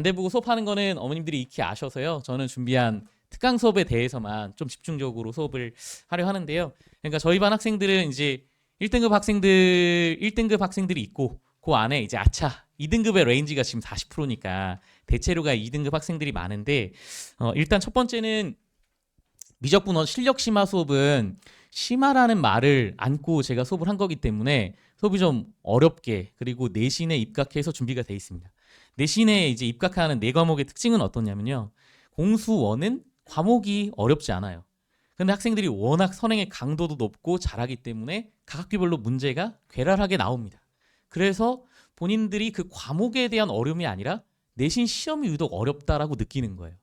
단대부고 수업하는 거는 어머님들이 익히 아셔서요. 저는 준비한 특강 수업에 대해서만 좀 집중적으로 수업을 하려 하는데요. 그러니까 저희 반 학생들은 이제 1등급 학생들이 있고 그 안에 이제 아차 2등급의 레인지가 지금 40%니까 대체로가 2등급 학생들이 많은데 일단 첫 번째는 미적분원 실력 심화 수업은 심화라는 말을 안고 제가 수업을 한 거기 때문에 수업이 좀 어렵게 그리고 내신에 입각해서 준비가 돼 있습니다. 내신에 이제 입각하는 네 과목의 특징은 어떠냐면요. 공수원은 과목이 어렵지 않아요. 근데 학생들이 워낙 선행의 강도도 높고 잘하기 때문에 각 학기별로 문제가 괴랄하게 나옵니다. 그래서 본인들이 그 과목에 대한 어려움이 아니라 내신 시험이 유독 어렵다라고 느끼는 거예요.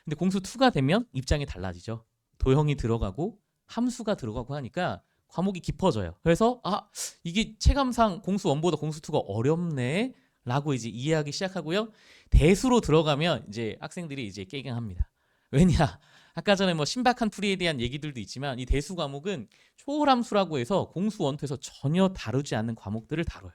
근데 공수2가 되면 입장이 달라지죠. 도형이 들어가고 함수가 들어가고 하니까 과목이 깊어져요. 그래서 이게 체감상 공수1보다 공수2가 어렵네 라고 이제 이해하기 시작하고요. 대수로 들어가면 이제 학생들이 이제 깨갱합니다. 왜냐? 아까 전에 뭐 신박한 풀이에 대한 얘기들도 있지만 이 대수 과목은 초월함수라고 해서 공수1에서 전혀 다루지 않는 과목들을 다뤄요.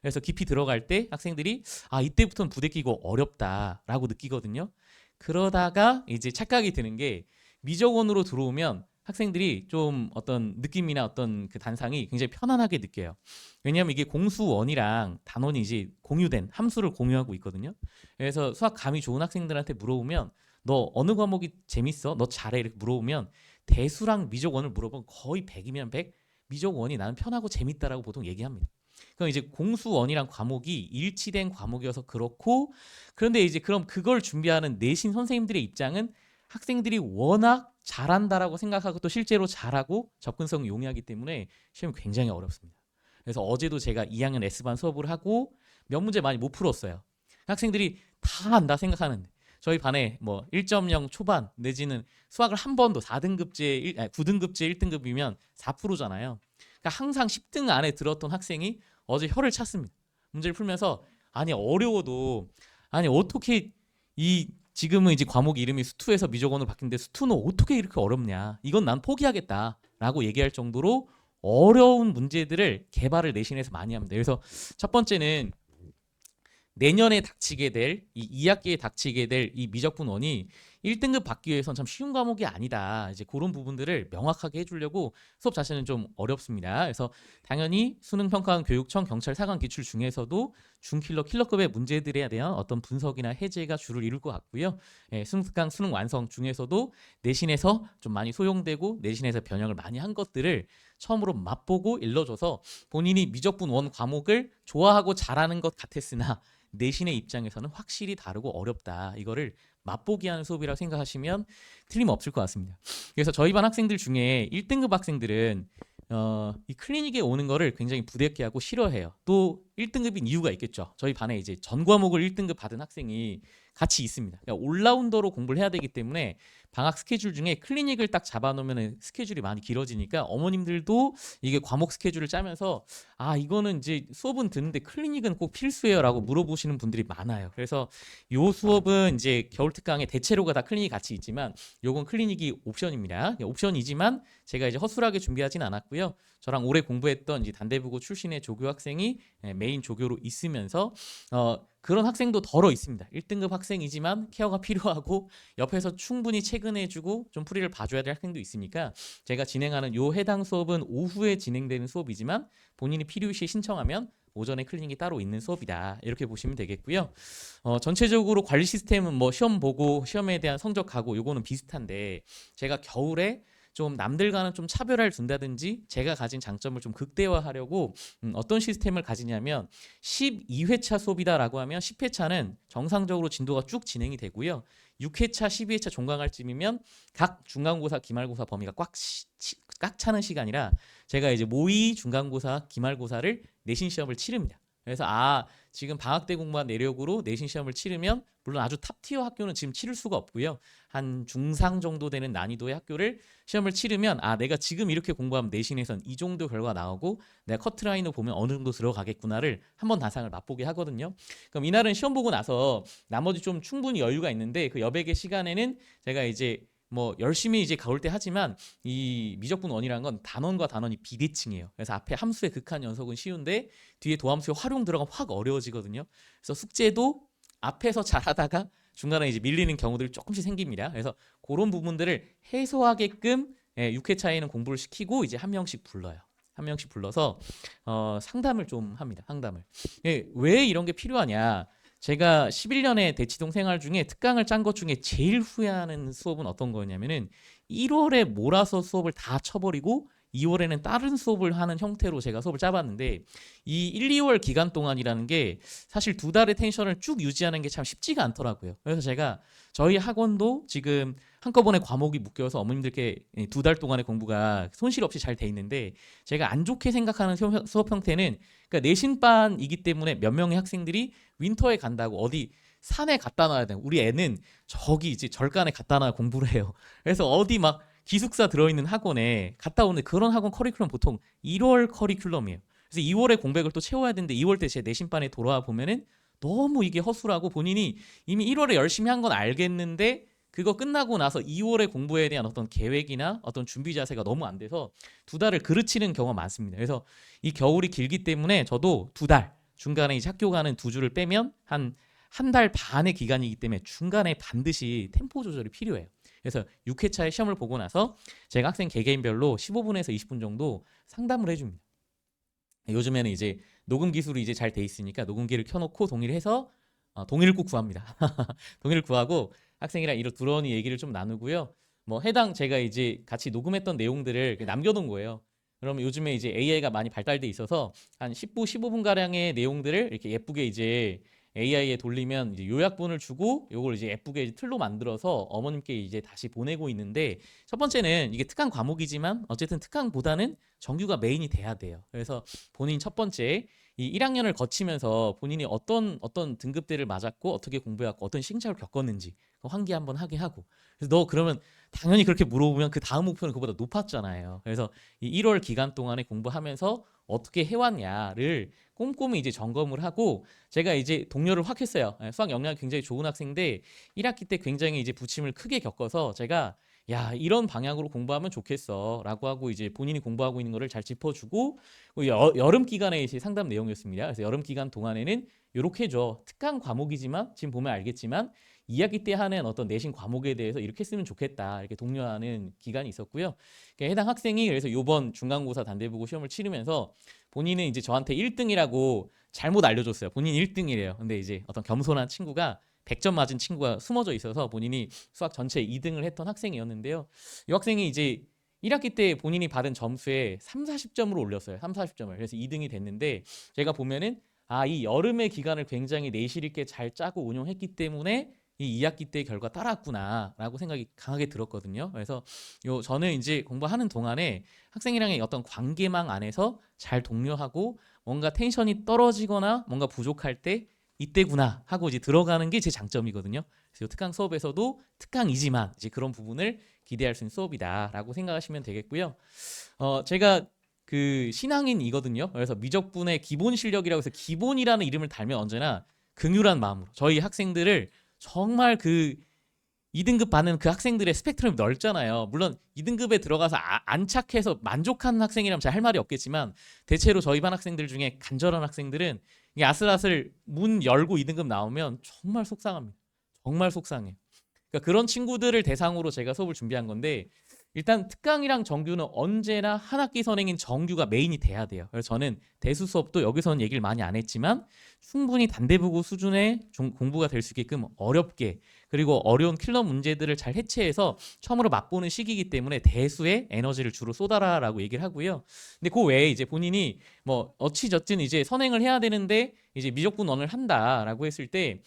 그래서 깊이 들어갈 때 학생들이 이때부터는 부대 끼고 어렵다라고 느끼거든요. 그러다가 이제 착각이 드는 게 미적원으로 들어오면 학생들이 좀 어떤 느낌이나 어떤 그 단상이 굉장히 편안하게 느껴요. 왜냐하면 이게 공수원이랑 단원이 이제 공유된 함수를 공유하고 있거든요. 그래서 수학 감이 좋은 학생들한테 물어보면 너 어느 과목이 재밌어? 너 잘해? 이렇게 물어보면 대수랑 미적원을 물어보면 거의 100이면 100 미적원이 나는 편하고 재밌다라고 보통 얘기합니다. 그럼 이제 공수원이랑 과목이 일치된 과목이어서 그렇고 그런데 이제 그럼 그걸 준비하는 내신 선생님들의 입장은 학생들이 워낙 잘한다라고 생각하고 또 실제로 잘하고 접근성이 용이하기 때문에 시험이 굉장히 어렵습니다. 그래서 어제도 제가 2학년 S반 수업을 하고 몇 문제 많이 못 풀었어요. 학생들이 다 안다 생각하는데 저희 반에 뭐 1.0 초반 내지는 수학을 한 번도 9등급제 1등급이면 4%잖아요. 그러니까 항상 10등 안에 들었던 학생이 어제 혀를 찼습니다. 문제를 풀면서 어려워도 어떻게 이 지금은 이제 과목 이름이 수투에서 미적원으로 바뀌는데 수투는 어떻게 이렇게 어렵냐? 이건 난 포기하겠다라고 얘기할 정도로 어려운 문제들을 개발을 내신에서 많이 합니다. 그래서 첫 번째는 내년에 닥치게 될 이 2학기에 닥치게 될 이 미적분원이 1등급 받기 위해선 참 쉬운 과목이 아니다. 이제 그런 부분들을 명확하게 해주려고 수업 자체는 좀 어렵습니다. 그래서 당연히 수능평가원 교육청 경찰 사관 기출 중에서도 킬러급의 문제들에 대한 어떤 분석이나 해제가 주를 이룰 것 같고요. 수능 수능 완성 중에서도 내신에서 좀 많이 소용되고 내신에서 변형을 많이 한 것들을 처음으로 맛보고 일러줘서 본인이 미적분원 과목을 좋아하고 잘하는 것 같았으나 내신의 입장에서는 확실히 다르고 어렵다. 이거를 맛보기 하는 수업이라고 생각하시면 틀림없을 것 같습니다. 그래서 저희 반 학생들 중에 1등급 학생들은 이 클리닉에 오는 거를 굉장히 부대끼 하고 싫어해요. 또 1등급인 이유가 있겠죠. 저희 반에 이제 전 과목을 1등급 받은 학생이 같이 있습니다. 그러니까 올라운더로 공부를 해야 되기 때문에 방학 스케줄 중에 클리닉을 딱 잡아놓으면 스케줄이 많이 길어지니까 어머님들도 이게 과목 스케줄을 짜면서 이거는 이제 수업은 듣는데 클리닉은 꼭 필수예요라고 물어보시는 분들이 많아요. 그래서 요 수업은 이제 겨울 특강에 대체로가 다 클리닉 같이 있지만 요건 클리닉이 옵션입니다. 옵션이지만 제가 이제 허술하게 준비하진 않았고요. 저랑 오래 공부했던 이제 단대부고 출신의 조교 학생이 메인 조교로 있으면서 그런 학생도 덜어 있습니다. 1등급 학생이지만 케어가 필요하고 옆에서 충분히 체근해주고 좀 풀이를 봐줘야 될 학생도 있으니까 제가 진행하는 요 해당 수업은 오후에 진행되는 수업이지만 본인이 필요시 신청하면 오전에 클리닉이 따로 있는 수업이다. 이렇게 보시면 되겠고요. 전체적으로 관리 시스템은 뭐 시험 보고 시험에 대한 성적 가고 요거는 비슷한데 제가 겨울에 좀 남들과는 좀 차별화를 둔다든지 제가 가진 장점을 좀 극대화하려고 어떤 시스템을 가지냐면 12회차 수업이다라고 하면 10회차는 정상적으로 진도가 쭉 진행이 되고요. 6회차, 12회차 종강할 쯤이면 각 중간고사, 기말고사 범위가 꽉 차는 시간이라 제가 이제 모의 중간고사, 기말고사를 내신 시험을 치릅니다. 그래서 지금 방학 때 공부한 내력으로 내신 시험을 치르면 물론 아주 탑티어 학교는 지금 치를 수가 없고요. 한 중상 정도 되는 난이도의 학교를 시험을 치르면 내가 지금 이렇게 공부하면 내신에선 이 정도 결과 나오고 내가 커트라인으로 보면 어느 정도 들어가겠구나를 한번 단상을 맛보게 하거든요. 그럼 이날은 시험 보고 나서 나머지 좀 충분히 여유가 있는데 그 여백의 시간에는 제가 이제 뭐 열심히 이제 가올 때 하지만 이 미적분원이라는 건 단원과 단원이 비대칭이에요. 그래서 앞에 함수의 극한 연속은 쉬운데 뒤에 도함수의 활용 들어가면 확 어려워지거든요. 그래서 숙제도 앞에서 잘하다가 중간에 이제 밀리는 경우들이 조금씩 생깁니다. 그래서 그런 부분들을 해소하게끔 6회 차에는 공부를 시키고 이제 한 명씩 불러요. 한 명씩 불러서 상담을 좀 합니다. 상담을. 왜 이런 게 필요하냐? 제가 11년의 대치동 생활 중에 특강을 짠 것 중에 제일 후회하는 수업은 어떤 거였냐면은 1월에 몰아서 수업을 다 쳐버리고 2월에는 다른 수업을 하는 형태로 제가 수업을 짜봤는데 이 1, 2월 기간 동안이라는 게 사실 두 달의 텐션을 쭉 유지하는 게 참 쉽지가 않더라고요. 그래서 제가 저희 학원도 지금 한꺼번에 과목이 묶여서 어머님들께 두 달 동안의 공부가 손실 없이 잘 돼 있는데 제가 안 좋게 생각하는 수업 형태는 그러니까 내신반이기 때문에 몇 명의 학생들이 윈터에 간다고 어디 산에 갖다 놔야 돼요. 우리 애는 저기 이제 절간에 갖다 놔야 공부를 해요. 그래서 어디 막 기숙사 들어있는 학원에 갔다 오는데 그런 학원 커리큘럼 보통 1월 커리큘럼이에요. 그래서 2월에 공백을 또 채워야 되는데 2월 때 제 내신반에 돌아와 보면은 너무 이게 허술하고 본인이 이미 1월에 열심히 한 건 알겠는데 그거 끝나고 나서 2월에 공부에 대한 어떤 계획이나 어떤 준비 자세가 너무 안 돼서 두 달을 그르치는 경우가 많습니다. 그래서 이 겨울이 길기 때문에 저도 두 달, 중간에 이제 학교 가는 두 주를 빼면 한 달 반의 기간이기 때문에 중간에 반드시 템포 조절이 필요해요. 그래서 6회차에 시험을 보고 나서 제가 학생 개개인별로 15분에서 20분 정도 상담을 해줍니다. 요즘에는 이제 녹음 기술이 이제 잘 돼 있으니까 녹음기를 켜놓고 동의를 해서 동의를 꼭 구합니다. 동의를 구하고 학생이랑 이런 두런히 얘기를 좀 나누고요. 뭐 해당 제가 이제 같이 녹음했던 내용들을 남겨놓은 거예요. 그러면 요즘에 이제 AI가 많이 발달돼 있어서 한 10분, 15분 가량의 내용들을 이렇게 예쁘게 이제 AI에 돌리면 이제 요약본을 주고 요걸 이제 예쁘게 이제 틀로 만들어서 어머님께 이제 다시 보내고 있는데 첫 번째는 이게 특강 과목이지만 어쨌든 특강보다는 정규가 메인이 돼야 돼요. 그래서 본인 첫 번째 이 1학년을 거치면서 본인이 어떤 등급대를 맞았고 어떻게 공부해왔고 어떤 시행착오를 겪었는지 환기 한번 하게 하고 그래서 너 그러면 당연히 그렇게 물어보면 그 다음 목표는 그보다 높았잖아요. 그래서 이 1월 기간 동안에 공부하면서 어떻게 해왔냐를 꼼꼼히 이제 점검을 하고 제가 이제 동료를 확 했어요. 수학 역량이 굉장히 좋은 학생인데 1학기 때 굉장히 이제 부침을 크게 겪어서 제가 야 이런 방향으로 공부하면 좋겠어 라고 하고 이제 본인이 공부하고 있는 거를 잘 짚어주고 여름 기간에 이제 상담 내용이었습니다. 그래서 여름 기간 동안에는 이렇게 해줘. 특강 과목이지만 지금 보면 알겠지만 2학기 때 하는 어떤 내신 과목에 대해서 이렇게 쓰면 좋겠다 이렇게 독려하는 기간이 있었고요. 그러니까 해당 학생이 그래서 이번 중간고사 단대부고 시험을 치르면서 본인은 이제 저한테 1등이라고 잘못 알려줬어요. 본인 1등이래요. 근데 이제 어떤 겸손한 친구가 100점 맞은 친구가 숨어져 있어서 본인이 수학 전체 2등을 했던 학생이었는데요. 이 학생이 이제 1학기 때 본인이 받은 점수에 3, 40점으로 올렸어요. 3, 40점을. 그래서 2등이 됐는데 제가 보면은 이 여름의 기간을 굉장히 내실 있게 잘 짜고 운영했기 때문에 이 2학기 때 결과 따랐구나라고 생각이 강하게 들었거든요. 그래서 저는 이제 공부하는 동안에 학생이랑의 어떤 관계망 안에서 잘 독려하고 뭔가 텐션이 떨어지거나 뭔가 부족할 때 이때구나 하고 이제 들어가는 게 제 장점이거든요. 그래서 특강 수업에서도 특강이지만 이제 그런 부분을 기대할 수 있는 수업이다라고 생각하시면 되겠고요. 제가 그 신앙인이거든요. 그래서 미적분의 기본 실력이라고 해서 기본이라는 이름을 달면 언제나 긍휼한 마음으로 저희 학생들을 정말 그 2등급 받는 그 학생들의 스펙트럼이 넓잖아요. 물론 2등급에 들어가서 안착해서 만족한 학생이라면 잘 할 말이 없겠지만 대체로 저희 반 학생들 중에 간절한 학생들은 이게 아슬아슬 문 열고 2등급 나오면 정말 속상합니다. 정말 속상해. 그러니까 그런 친구들을 대상으로 제가 수업을 준비한 건데 일단 특강이랑 정규는 언제나 한 학기 선행인 정규가 메인이 돼야 돼요. 그래서 저는 대수 수업도 여기서는 얘기를 많이 안 했지만 충분히 단대부고 수준의 공부가 될 수 있게끔 어렵게 그리고 어려운 킬러 문제들을 잘 해체해서 처음으로 맛보는 시기이기 때문에 대수에 에너지를 주로 쏟아라라고 얘기를 하고요. 근데 그 외에 이제 본인이 뭐 어찌저찌 이제 선행을 해야 되는데 이제 미적분원을 한다라고 했을 때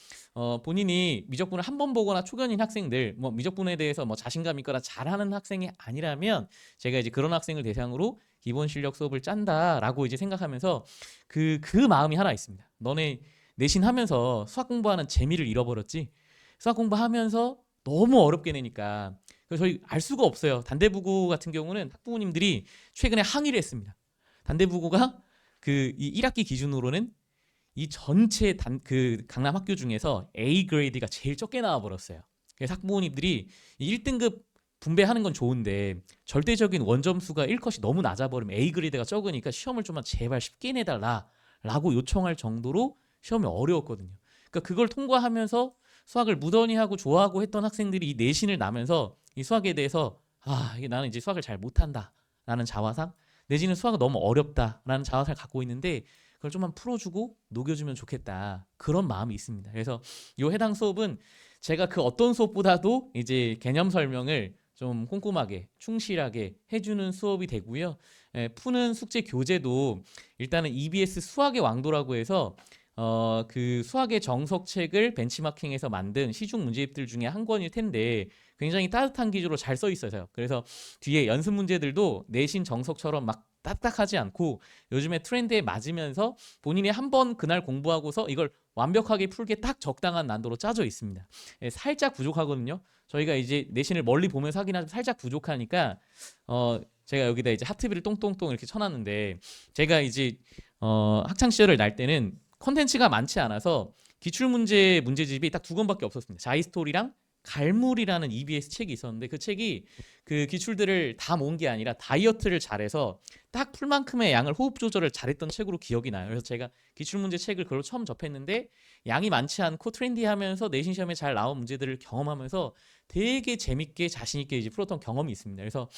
본인이 미적분을 한 번 보거나 초견인 학생들 뭐 미적분에 대해서 뭐 자신감 있거나 잘하는 학생이 아니라면 제가 이제 그런 학생을 대상으로 기본 실력 수업을 짠다라고 이제 생각하면서 그 마음이 하나 있습니다. 너네 내신하면서 수학 공부하는 재미를 잃어버렸지. 수학 공부하면서 너무 어렵게 내니까 그래서 저희 알 수가 없어요. 단대부고 같은 경우는 학부모님들이 최근에 항의를 했습니다. 단대부고가 이 1학기 기준으로는 이 전체 그 강남 학교 중에서 A 그레이드가 제일 적게 나와 버렸어요. 그래서 학부모님들이 1등급 분배하는 건 좋은데 절대적인 원점수가 1컷이 너무 낮아 버리면 A 그레이드가 적으니까 시험을 좀만 제발 쉽게 내달라라고 요청할 정도로 시험이 어려웠거든요. 그러니까 그걸 통과하면서 수학을 무던히 하고 좋아하고 했던 학생들이 이 내신을 나면서 이 수학에 대해서 이게 나는 이제 수학을 잘 못한다라는 자화상, 내지는 수학이 너무 어렵다라는 자화상을 갖고 있는데 그걸 좀만 풀어주고 녹여주면 좋겠다, 그런 마음이 있습니다. 그래서 이 해당 수업은 제가 그 어떤 수업보다도 이제 개념 설명을 좀 꼼꼼하게 충실하게 해주는 수업이 되고요. 푸는 숙제 교재도 일단은 EBS 수학의 왕도라고 해서 그 수학의 정석책을 벤치마킹해서 만든 시중 문제집들 중에 한 권일 텐데 굉장히 따뜻한 기조로 잘 써 있어서요. 그래서 뒤에 연습 문제들도 내신 정석처럼 막 딱딱하지 않고 요즘에 트렌드에 맞으면서 본인이 한번 그날 공부하고서 이걸 완벽하게 풀게 딱 적당한 난도로 짜져 있습니다. 살짝 부족하거든요. 저희가 이제 내신을 멀리 보면서 하긴 하지만 살짝 부족하니까 제가 여기다 이제 하트비를 똥똥똥 이렇게 쳐놨는데, 제가 이제 학창 시절을 날 때는 컨텐츠가 많지 않아서 기출문제 문제집이 딱 2권밖에 없었습니다. 자이스토리랑 갈물이라는 EBS 책이 있었는데 그 책이 그 기출들을 다 모은 게 아니라 다이어트를 잘해서 딱 풀 만큼의 양을 호흡 조절을 잘했던 책으로 기억이 나요. 그래서 제가 기출문제 책을 그걸 처음 접했는데 양이 많지 않고 트렌디하면서 내신 시험에 잘 나온 문제들을 경험하면서 되게 재밌게 자신 있게 이제 풀었던 경험이 있습니다. 그래서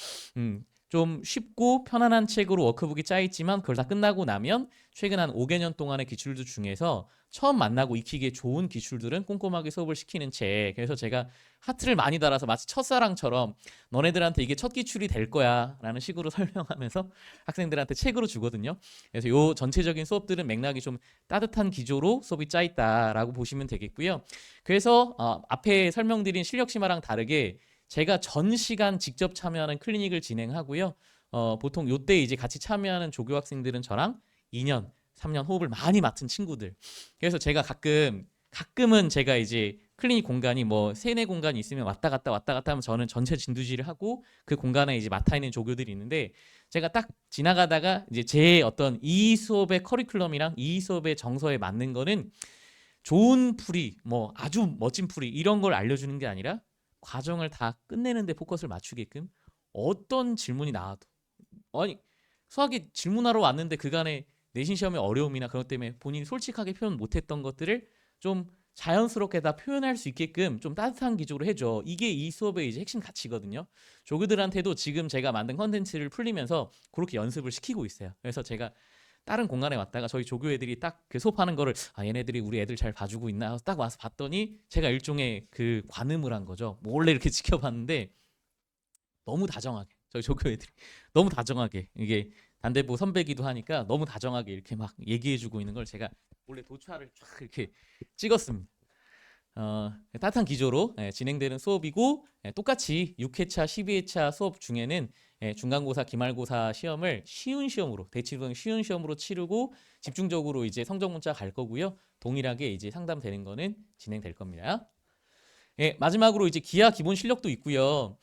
좀 쉽고 편안한 책으로 워크북이 짜 있지만 그걸 다 끝나고 나면 최근 한 5개년 동안의 기출들 중에서 처음 만나고 익히기에 좋은 기출들은 꼼꼼하게 수업을 시키는 책. 그래서 제가 하트를 많이 달아서 마치 첫사랑처럼 너네들한테 이게 첫 기출이 될 거야 라는 식으로 설명하면서 학생들한테 책으로 주거든요. 그래서 요 전체적인 수업들은 맥락이 좀 따뜻한 기조로 수업이 짜 있다라고 보시면 되겠고요. 그래서 앞에 설명드린 실력심화랑 다르게 제가 전 시간 직접 참여하는 클리닉을 진행하고요. 보통 요때 이제 같이 참여하는 조교 학생들은 저랑 2년, 3년 호흡을 많이 맡은 친구들. 그래서 제가 가끔은 제가 이제 클리닉 공간이 뭐 세네 공간이 있으면 왔다 갔다 하면 저는 전체 진두지를 하고 그 공간에 이제 맡아 있는 조교들이 있는데, 제가 딱 지나가다가 이제 제 어떤 이 수업의 커리큘럼이랑 이 수업의 정서에 맞는 거는 좋은 풀이, 뭐 아주 멋진 풀이 이런 걸 알려주는 게 아니라 과정을 다 끝내는 데 포커스를 맞추게끔 어떤 질문이 나와도, 아니 수학이 질문하러 왔는데 그간의 내신 시험의 어려움이나 그것 때문에 본인이 솔직하게 표현 못했던 것들을 좀 자연스럽게 다 표현할 수 있게끔 좀 따뜻한 기조로 해줘. 이게 이 수업의 이제 핵심 가치거든요. 조교들한테도 지금 제가 만든 컨텐츠를 풀리면서 그렇게 연습을 시키고 있어요. 그래서 제가 다른 공간에 왔다가 저희 조교 애들이 딱 그 수업하는 거를 얘네들이 우리 애들 잘 봐주고 있나 딱 와서 봤더니 제가 일종의 그 관음을 한 거죠. 몰래 이렇게 지켜봤는데 너무 다정하게 저희 조교 애들이 너무 다정하게, 이게 단대부 선배기도 하니까 너무 다정하게 이렇게 막 얘기해주고 있는 걸 제가 몰래 도차를 쫙 이렇게 찍었습니다. 따뜻한 기조로 진행되는 수업이고, 똑같이 6회차, 12회차 수업 중에는 중간고사, 기말고사 시험을 쉬운 시험으로, 대치동 쉬운 시험으로 치르고 집중적으로 이제 성적 문자 갈 거고요. 동일하게 이제 상담되는 거는 진행될 겁니다. 마지막으로 이제 기하 기본 실력도 있고요.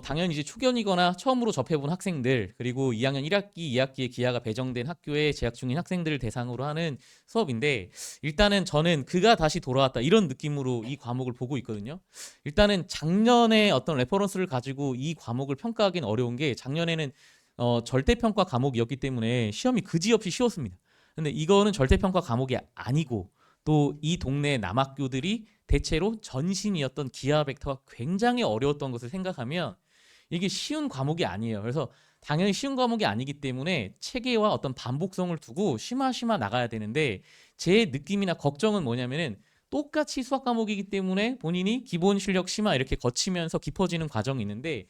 당연히 이제 초견이거나 처음으로 접해본 학생들, 그리고 2학년 1학기, 2학기에 기하가 배정된 학교에 재학 중인 학생들을 대상으로 하는 수업인데, 일단은 저는 그가 다시 돌아왔다 이런 느낌으로 이 과목을 보고 있거든요. 일단은 작년에 어떤 레퍼런스를 가지고 이 과목을 평가하기는 어려운 게, 작년에는 절대평가 과목이었기 때문에 시험이 그지없이 쉬웠습니다. 근데 이거는 절대평가 과목이 아니고 또 이 동네 남학교들이 대체로 전신이었던 기하 벡터가 굉장히 어려웠던 것을 생각하면 이게 쉬운 과목이 아니에요. 그래서 당연히 쉬운 과목이 아니기 때문에 체계와 어떤 반복성을 두고 쉬마 나가야 되는데, 제 느낌이나 걱정은 뭐냐면은 똑같이 수학 과목이기 때문에 본인이 기본 실력 심화 이렇게 거치면서 깊어지는 과정이 있는데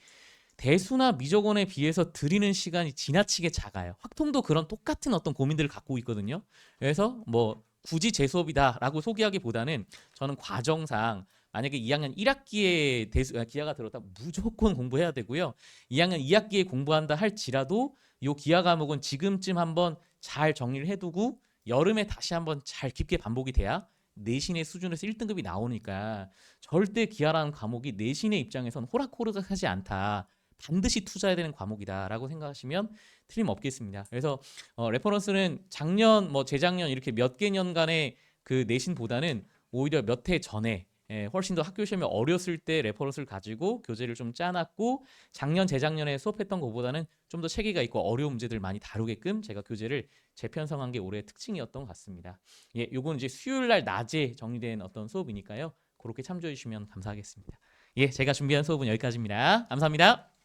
대수나 미적원에 비해서 들이는 시간이 지나치게 작아요. 확통도 그런 똑같은 어떤 고민들을 갖고 있거든요. 그래서 뭐 굳이 제 수업이다라고 소개하기보다는 저는 과정상 만약에 2학년 1학기에 기하가 들었다 무조건 공부해야 되고요. 2학년 2학기에 공부한다 할지라도 이 기하 과목은 지금쯤 한번 잘 정리를 해두고 여름에 다시 한번 잘 깊게 반복이 돼야 내신의 수준에서 1등급이 나오니까 절대 기하라는 과목이 내신의 입장에선 호락호락하지 않다. 반드시 투자해야 되는 과목이다라고 생각하시면 틀림없겠습니다. 그래서 레퍼런스는 작년, 뭐 재작년 이렇게 몇 개년간의 그 내신보다는 오히려 몇 해 전에 훨씬 더 학교 시험이 어렸을 때 레퍼런스를 가지고 교재를 좀 짜놨고 작년 재작년에 수업했던 것보다는 좀 더 체계가 있고 어려운 문제들 많이 다루게끔 제가 교재를 재편성한 게 올해의 특징이었던 것 같습니다. 예, 요건 이제 수요일 날 낮에 정리된 어떤 수업이니까요. 그렇게 참조해 주시면 감사하겠습니다. 예, 제가 준비한 수업은 여기까지입니다. 감사합니다.